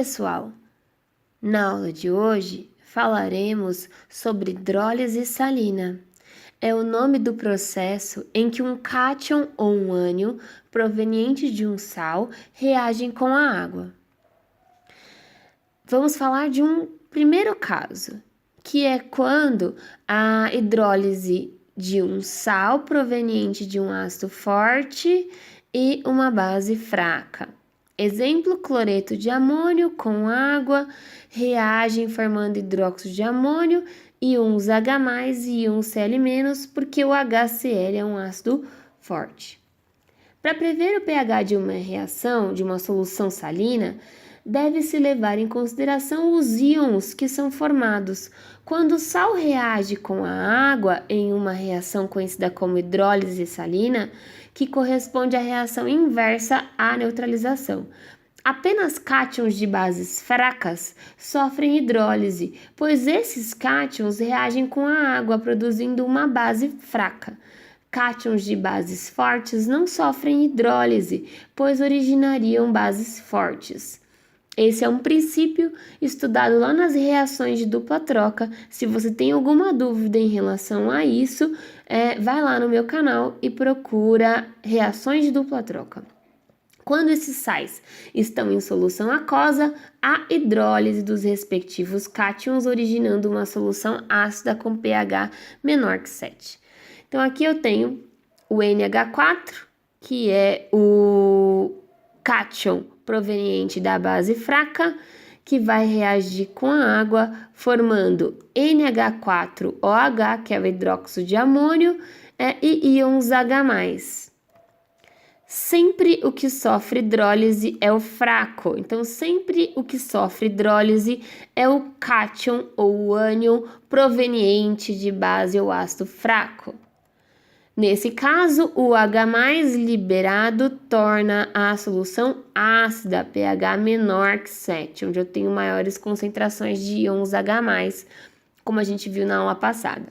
pessoal! Na aula de hoje falaremos sobre hidrólise salina. É o nome do processo em que um cátion ou um ânion proveniente de um sal reagem com a água. Vamos falar de um primeiro caso, que é quando a hidrólise de um sal proveniente de um ácido forte e uma base fraca. Exemplo, cloreto de amônio com água reagem formando hidróxido de amônio, íons H+, e íons Cl-, porque o HCl é um ácido forte. Para prever o pH de uma reação, de uma solução salina, deve-se levar em consideração os íons que são formados. Quando o sal reage com a água em uma reação conhecida como hidrólise salina, que corresponde à reação inversa à neutralização. Apenas cátions de bases fracas sofrem hidrólise, pois esses cátions reagem com a água, produzindo uma base fraca. Cátions de bases fortes não sofrem hidrólise, pois originariam bases fortes. Esse é um princípio estudado lá nas reações de dupla troca. Se você tem alguma dúvida em relação a isso, vai lá no meu canal e procura reações de dupla troca. Quando esses sais estão em solução aquosa, há hidrólise dos respectivos cátions, originando uma solução ácida com pH menor que 7. Então, aqui eu tenho o NH4, que é o cátion proveniente da base fraca, que vai reagir com a água, formando NH4OH, que é o hidróxido de amônio, e íons H+. Sempre o que sofre hidrólise é o fraco. Então, sempre o que sofre hidrólise é o cátion ou o ânion proveniente de base ou ácido fraco. Nesse caso, o H+ liberado torna a solução ácida, pH menor que 7, onde eu tenho maiores concentrações de íons H+, como a gente viu na aula passada.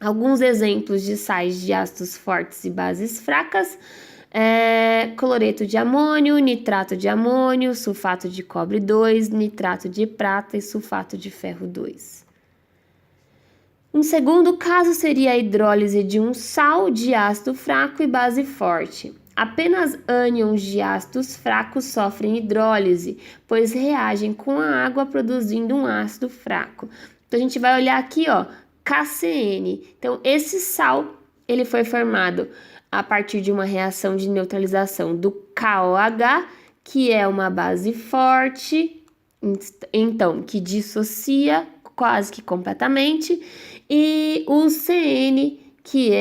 Alguns exemplos de sais de ácidos fortes e bases fracas: cloreto de amônio, nitrato de amônio, sulfato de cobre 2, nitrato de prata e sulfato de ferro 2. Um segundo caso seria a hidrólise de um sal de ácido fraco e base forte. Apenas ânions de ácidos fracos sofrem hidrólise, pois reagem com a água produzindo um ácido fraco. Então, a gente vai olhar aqui, ó, KCN. Então, esse sal, ele foi formado a partir de uma reação de neutralização do KOH, que é uma base forte, então, que dissocia quase que completamente, e o CN, que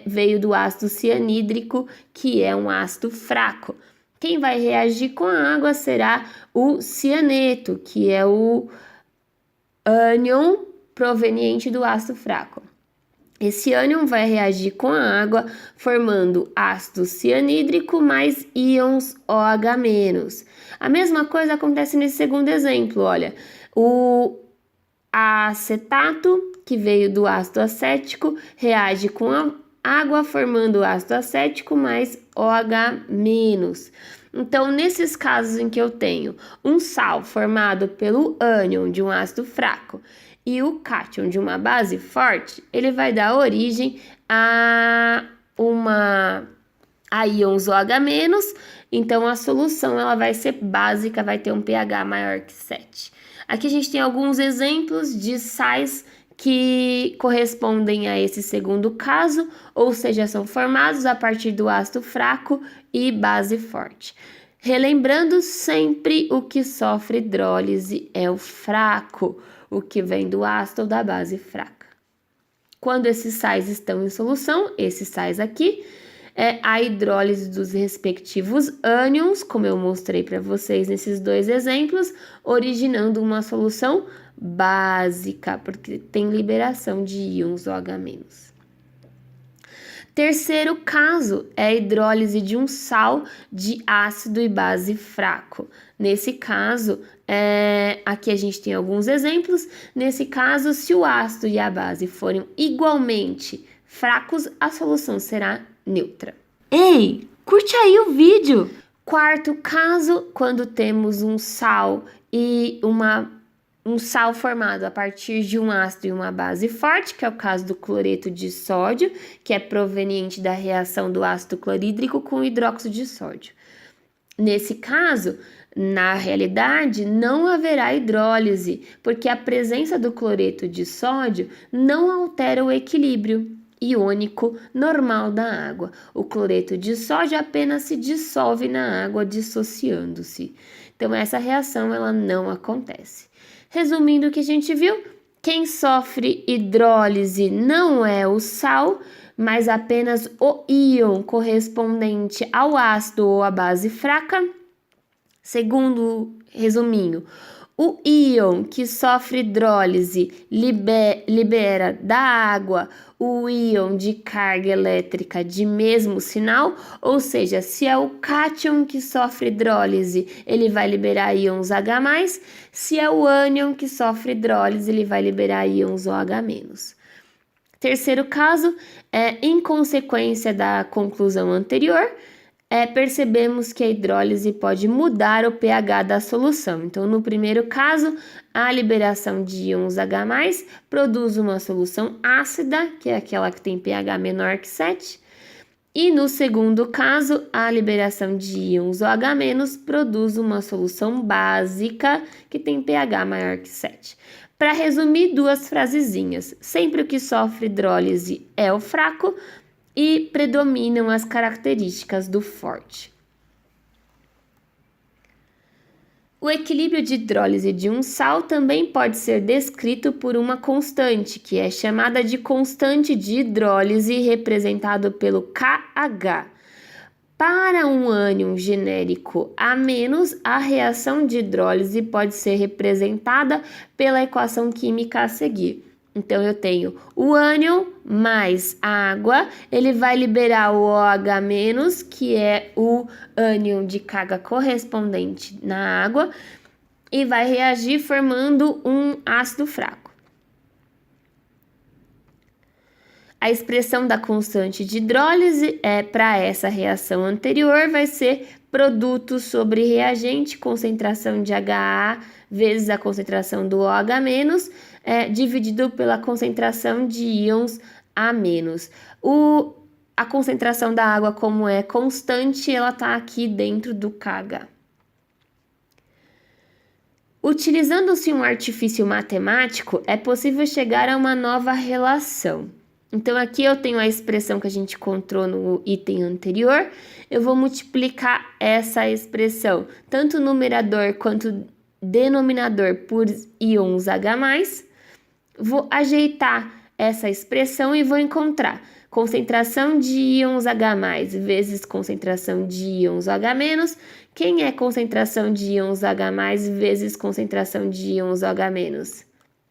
veio do ácido cianídrico, que é um ácido fraco. Quem vai reagir com a água será o cianeto, que é o ânion proveniente do ácido fraco. Esse ânion vai reagir com a água, formando ácido cianídrico mais íons OH-. A mesma coisa acontece nesse segundo exemplo, olha. O acetato, que veio do ácido acético, reage com a água, formando ácido acético mais OH-. Então, nesses casos em que eu tenho um sal formado pelo ânion de um ácido fraco e o cátion de uma base forte, ele vai dar origem a íons OH-, então a solução ela vai ser básica, vai ter um pH maior que 7. Aqui a gente tem alguns exemplos de sais que correspondem a esse segundo caso, ou seja, são formados a partir do ácido fraco e base forte. Relembrando, sempre o que sofre hidrólise é o fraco, o que vem do ácido ou da base fraca. Quando esses sais estão em solução, esses sais aqui, a hidrólise dos respectivos ânions, como eu mostrei para vocês nesses dois exemplos, originando uma solução básica, porque tem liberação de íons OH-. Terceiro caso é a hidrólise de um sal de ácido e base fraco. Nesse caso, aqui a gente tem alguns exemplos. Nesse caso, se o ácido e a base forem igualmente fracos, a solução será neutra. Ei, curte aí o vídeo! Quarto caso, quando temos um sal e um sal formado a partir de um ácido e uma base forte, que é o caso do cloreto de sódio, que é proveniente da reação do ácido clorídrico com o hidróxido de sódio. Nesse caso, na realidade, não haverá hidrólise, porque a presença do cloreto de sódio não altera o equilíbrio iônico normal da água. O cloreto de sódio apenas se dissolve na água, dissociando-se. Então, essa reação ela não acontece. Resumindo o que a gente viu, quem sofre hidrólise não é o sal, mas apenas o íon correspondente ao ácido ou à base fraca. Segundo resuminho, o íon que sofre hidrólise libera da água o íon de carga elétrica de mesmo sinal, ou seja, se é o cátion que sofre hidrólise, ele vai liberar íons H+, se é o ânion que sofre hidrólise, ele vai liberar íons OH-. Terceiro caso, em consequência da conclusão anterior, percebemos que a hidrólise pode mudar o pH da solução. Então, no primeiro caso, a liberação de íons H+, produz uma solução ácida, que é aquela que tem pH menor que 7. E no segundo caso, a liberação de íons OH- produz uma solução básica, que tem pH maior que 7. Para resumir, duas frasezinhas. Sempre o que sofre hidrólise é o fraco, e predominam as características do forte. O equilíbrio de hidrólise de um sal também pode ser descrito por uma constante, que é chamada de constante de hidrólise, representado pelo KH. Para um ânion genérico A-, a reação de hidrólise pode ser representada pela equação química a seguir. Então, eu tenho o ânion mais água, ele vai liberar o OH-, que é o ânion de carga correspondente na água, e vai reagir formando um ácido fraco. A expressão da constante de hidrólise para essa reação anterior vai ser produto sobre reagente, concentração de HA vezes a concentração do OH-, dividido pela concentração de íons A-. A concentração da água, como é constante, ela está aqui dentro do KH. Utilizando-se um artifício matemático, é possível chegar a uma nova relação. Então, aqui eu tenho a expressão que a gente encontrou no item anterior. Eu vou multiplicar essa expressão, tanto numerador quanto denominador, por íons H+. Vou ajeitar essa expressão e vou encontrar concentração de íons H+, vezes concentração de íons OH-. Quem é concentração de íons H+, vezes concentração de íons OH-?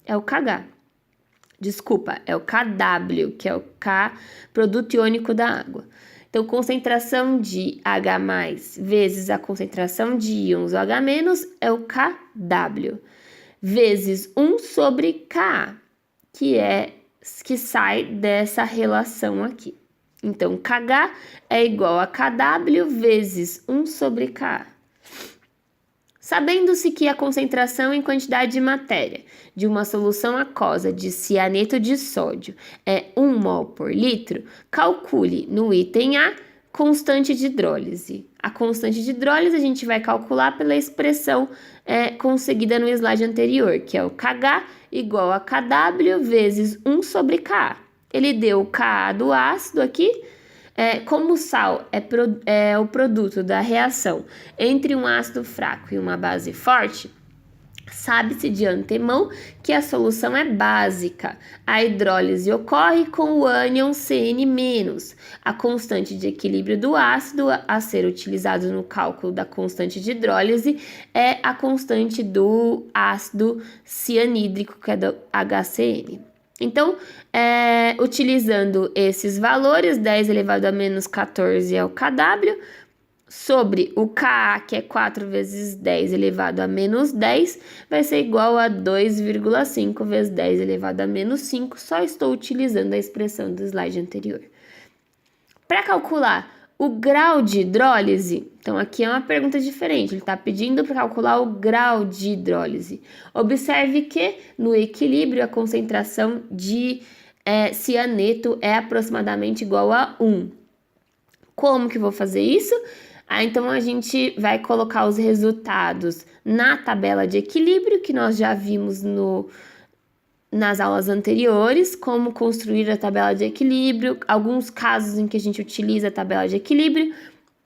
É o KH. Desculpa, é o KW, que é o K, produto iônico da água. Então, concentração de H+, vezes a concentração de íons OH- é o KW, vezes 1 sobre Ka, que sai dessa relação aqui. Então, KH é igual a KW vezes 1 sobre Ka. Sabendo-se que a concentração em quantidade de matéria de uma solução aquosa de cianeto de sódio é 1 mol por litro, calcule no item A constante de hidrólise. A constante de hidrólise a gente vai calcular pela expressão conseguida no slide anterior, que é o KH igual a KW vezes 1 sobre Ka. Ele deu o Ka do ácido aqui. Como o sal é o produto da reação entre um ácido fraco e uma base forte, sabe-se de antemão que a solução é básica. A hidrólise ocorre com o ânion CN-. A constante de equilíbrio do ácido a ser utilizado no cálculo da constante de hidrólise é a constante do ácido cianídrico, que é do HCN. Então, utilizando esses valores, 10 elevado a menos 14 é o KW, sobre o Ka, que é 4 vezes 10 elevado a menos 10, vai ser igual a 2,5 vezes 10 elevado a menos 5, só estou utilizando a expressão do slide anterior. Para calcular O grau de hidrólise, então aqui é uma pergunta diferente, ele está pedindo para calcular o grau de hidrólise. Observe que no equilíbrio a concentração de cianeto é aproximadamente igual a 1. Como que eu vou fazer isso? Então a gente vai colocar os resultados na tabela de equilíbrio que nós já vimos nas aulas anteriores, como construir a tabela de equilíbrio, alguns casos em que a gente utiliza a tabela de equilíbrio.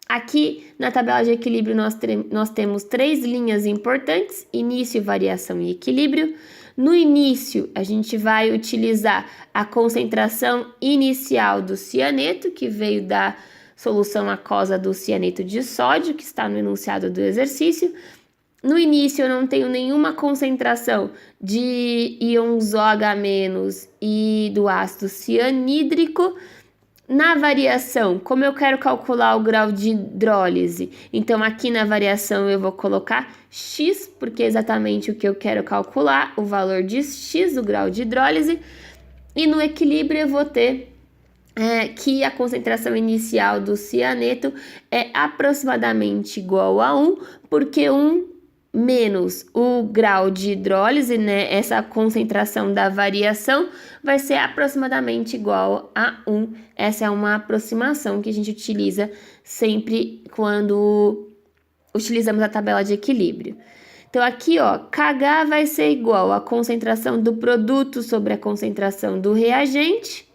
Aqui na tabela de equilíbrio nós temos 3 linhas importantes: início, variação e equilíbrio. No início, a gente vai utilizar a concentração inicial do cianeto, que veio da solução aquosa do cianeto de sódio, que está no enunciado do exercício. No início, eu não tenho nenhuma concentração de íons OH- e do ácido cianídrico. Na variação, como eu quero calcular o grau de hidrólise, então aqui na variação eu vou colocar X, porque é exatamente o que eu quero calcular, o valor de X, o grau de hidrólise. E no equilíbrio eu vou ter que a concentração inicial do cianeto é aproximadamente igual a 1, porque 1 menos o grau de hidrólise, né, essa concentração da variação, vai ser aproximadamente igual a 1. Essa é uma aproximação que a gente utiliza sempre quando utilizamos a tabela de equilíbrio. Então, aqui, ó, KH vai ser igual à concentração do produto sobre a concentração do reagente,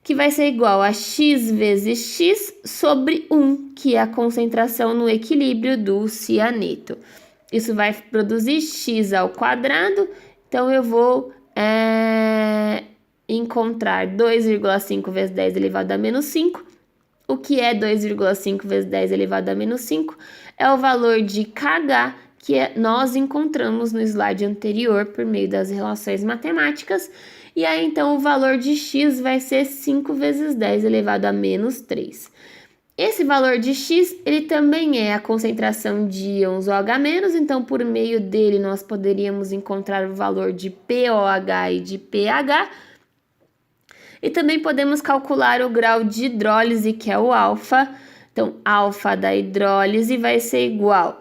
que vai ser igual a X vezes X sobre 1, que é a concentração no equilíbrio do cianeto. Isso vai produzir X ao quadrado, então eu vou encontrar 2,5 vezes 10 elevado a menos 5. O que é 2,5 vezes 10 elevado a menos 5? É o valor de KH que nós encontramos no slide anterior por meio das relações matemáticas. E aí, então, o valor de X vai ser 5 vezes 10 elevado a menos 3. Esse valor de X, ele também é a concentração de íons OH-, então, por meio dele, nós poderíamos encontrar o valor de POH e de pH. E também podemos calcular o grau de hidrólise, que é o alfa. Então, alfa da hidrólise vai ser igual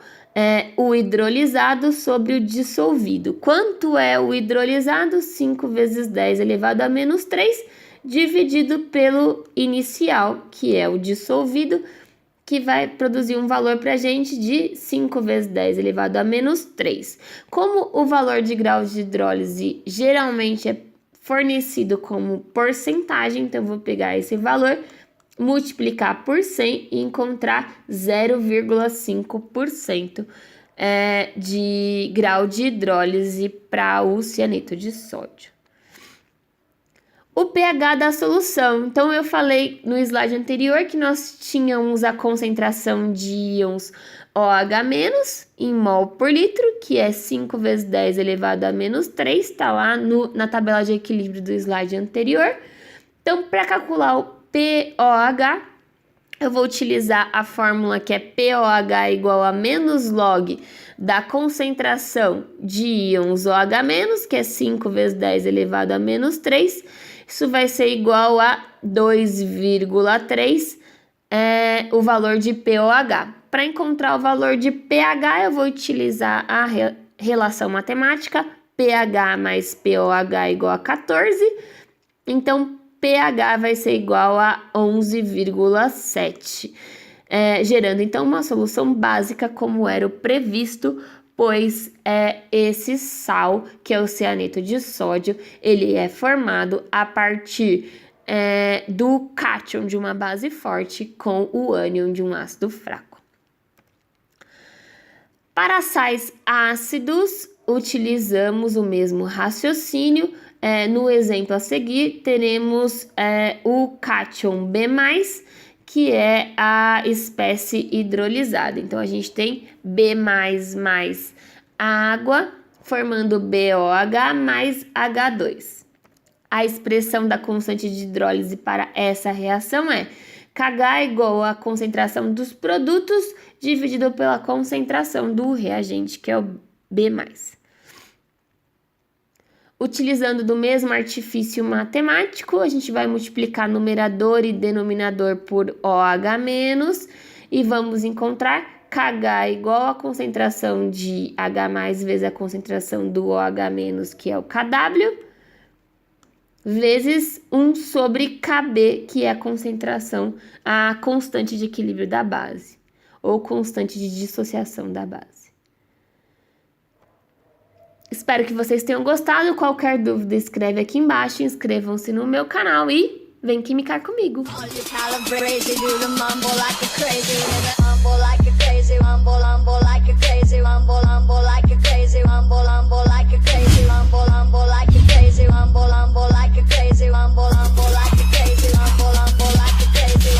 o hidrolisado sobre o dissolvido. Quanto é o hidrolisado? 5 vezes 10 elevado a menos 3, dividido pelo inicial, que é o dissolvido, que vai produzir um valor para a gente de 5 vezes 10 elevado a menos 3. Como o valor de grau de hidrólise geralmente é fornecido como porcentagem, então eu vou pegar esse valor, multiplicar por 100 e encontrar 0,5% de grau de hidrólise para o cianeto de sódio. O pH da solução. Então, eu falei no slide anterior que nós tínhamos a concentração de íons OH- em mol por litro, que é 5 vezes 10 elevado a menos 3, está lá na tabela de equilíbrio do slide anterior. Então, para calcular o POH, eu vou utilizar a fórmula que é POH igual a menos log da concentração de íons OH-, que é 5 vezes 10 elevado a menos 3. Isso vai ser igual a 2,3, o valor de POH. Para encontrar o valor de pH, eu vou utilizar a relação matemática pH mais POH igual a 14. Então, pH vai ser igual a 11,7, gerando então uma solução básica como era o previsto, pois esse sal, que é o cianeto de sódio, ele é formado a partir do cátion de uma base forte com o ânion de um ácido fraco. Para sais ácidos, utilizamos o mesmo raciocínio. No exemplo a seguir, teremos o cátion B+, que é a espécie hidrolisada. Então, a gente tem B+, mais água, formando BOH mais H2. A expressão da constante de hidrólise para essa reação é KH igual à concentração dos produtos dividido pela concentração do reagente, que é o B+. Utilizando do mesmo artifício matemático, a gente vai multiplicar numerador e denominador por OH- e vamos encontrar KH igual a concentração de H+ vezes a concentração do OH-, que é o KW, vezes 1 sobre KB, que é a concentração, a constante de equilíbrio da base, ou constante de dissociação da base. Espero que vocês tenham gostado. Qualquer dúvida, escreve aqui embaixo, inscrevam-se no meu canal e vem química comigo!